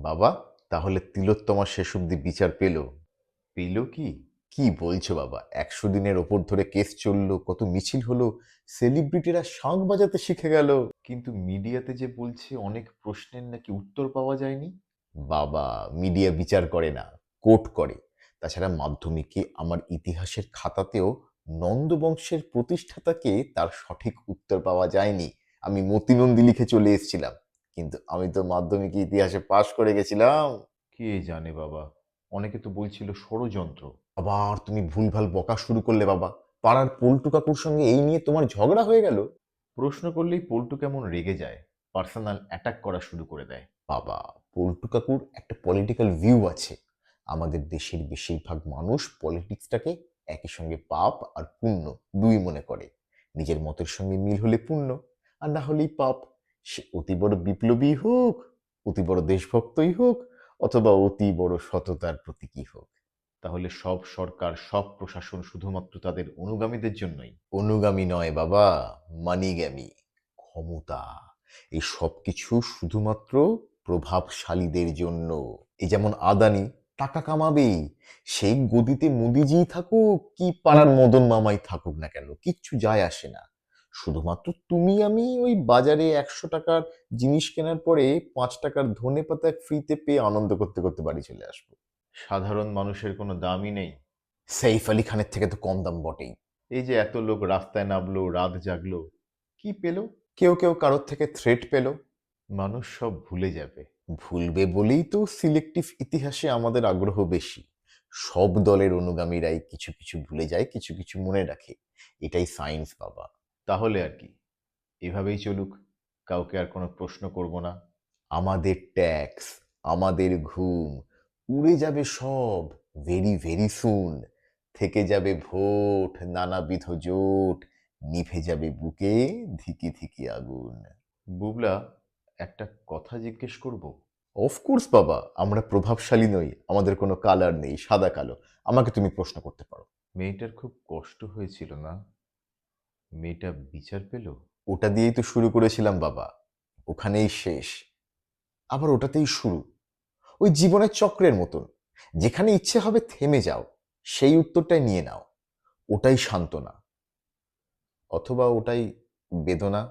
বাবা, তাহলে তিলোত্তমা শেষ অবধি বিচার পেল? পেল কি? কি বলছো বাবা? ১০০ দিনের ওপর ধরে কেস চললো, কত মিছিল হলো, সেলিব্রিটিরা শাঁখ বাজাতে শিখে গেল, কিন্তু মিডিয়াতে যে বলছে অনেক প্রশ্নের নাকি উত্তর পাওয়া যায়নি। বাবা, মিডিয়া বিচার করে না, কোর্ট করে। তাছাড়া মাধ্যমিকে আমার ইতিহাসের খাতাতেও নন্দবংশের প্রতিষ্ঠাতাকে তার সঠিক উত্তর পাওয়া যায়নি। আমি মতিনন্দী লিখে চলে এসেছিলাম, কিন্তু আমি তো মাধ্যমিকে ইতিহাসে পাশ করে গেছিলাম। কে জানে বাবা, অনেকে তো বলছিল ষড়যন্ত্র। আবার তুমি ভুলভাল বকা শুরু করলে বাবা। পাড়ার পল্টু কাকুর সঙ্গে এই নিয়ে তোমার ঝগড়া হয়ে গেল? প্রশ্ন করলেই পল্টু কেমন রেগে যায়, পার্সোনাল অ্যাটাক করা শুরু করে দেয়। বাবা, পল্টু কাকুর একটা পলিটিক্যাল ভিউ আছে। আমাদের দেশের বেশিরভাগ মানুষ পলিটিক্সটাকে একই সঙ্গে পাপ আর পুণ্য দুই মনে করে। নিজের মতের সঙ্গে মিল হলে পুণ্য, আর না হলেই পাপ। সে অতি বড় বিপ্লবী হোক, অতি বড় দেশভক্তই হোক, অথবা অতি বড় সততার প্রতীকী হোক। তাহলে সব সরকার, সব প্রশাসন শুধুমাত্র তাদের অনুগামীদের জন্যই? অনুগামী নয় বাবা, মানিগ্যামী। ক্ষমতা। এই সব কিছু শুধুমাত্র প্রভাবশালীদের জন্য। এই যেমন আদানি টাকা কামাবেই, সেই গদিতে মোদিজি থাকুক কি পাড়ার মদন মামাই থাকুক না কেন, কিচ্ছু যায় আসে না। শুধুমাত্র তুমি আমি ওই বাজারে ১০০ টাকার জিনিস কেনার পরে ৫ টাকার ধনেপাতা ফ্রিতে পেয়ে আনন্দ করতে করতে বাড়ি চলে আসবো। সাধারণ মানুষের কোনো দামই নেই। সেইফ আলী খানের থেকে তো কম দাম বটেই। এই যে এত লোক রাস্তায় নামলো, রাত জাগলো, কি পেল? কেউ কেউ কারোর থেকে থ্রেট পেল। মানুষ সব ভুলে যাবে। ভুলবে বলেই তো সিলেক্টিভ ইতিহাসে আমাদের আগ্রহ বেশি। সব দলের অনুগামীরাই কিছু কিছু ভুলে যায়, কিছু কিছু মনে রাখে। এটাই সায়েন্স বাবা। তাহলে আর কি, এভাবেই চলুক, কাউকে আর কোনো প্রশ্ন করব না। আমাদের ট্যাক্স, আমাদের ঘুম, উড়ে যাবে সব ভেরি ভেরি সুন। থেকে যাবে ভোট, নানাবিধ জোট, নিভে যাবে বুকে ধিকি ধিকি আগুন। বুবলা, একটা কথা জিজ্ঞেস করব? অফকোর্স বাবা, আমরা প্রভাবশালী নই, আমাদের কোনো কালার নেই, সাদা কালো। আমাকে তুমি প্রশ্ন করতে পারো। মেয়েটার খুব কষ্ট হয়েছিল না? মেয়েটা বিচার পেল? ওটা দিয়েই তো শুরু করেছিলাম বাবা, ওখানেই শেষ, আবার ওটাতেই শুরু। ওই জীবনের চক্রের মতন, যেখানে ইচ্ছে হবে থেমে যাও, সেই উত্তরটাই নিয়ে নাও। ওটাই সান্ত্বনা, অথবা ওটাই বেদনা।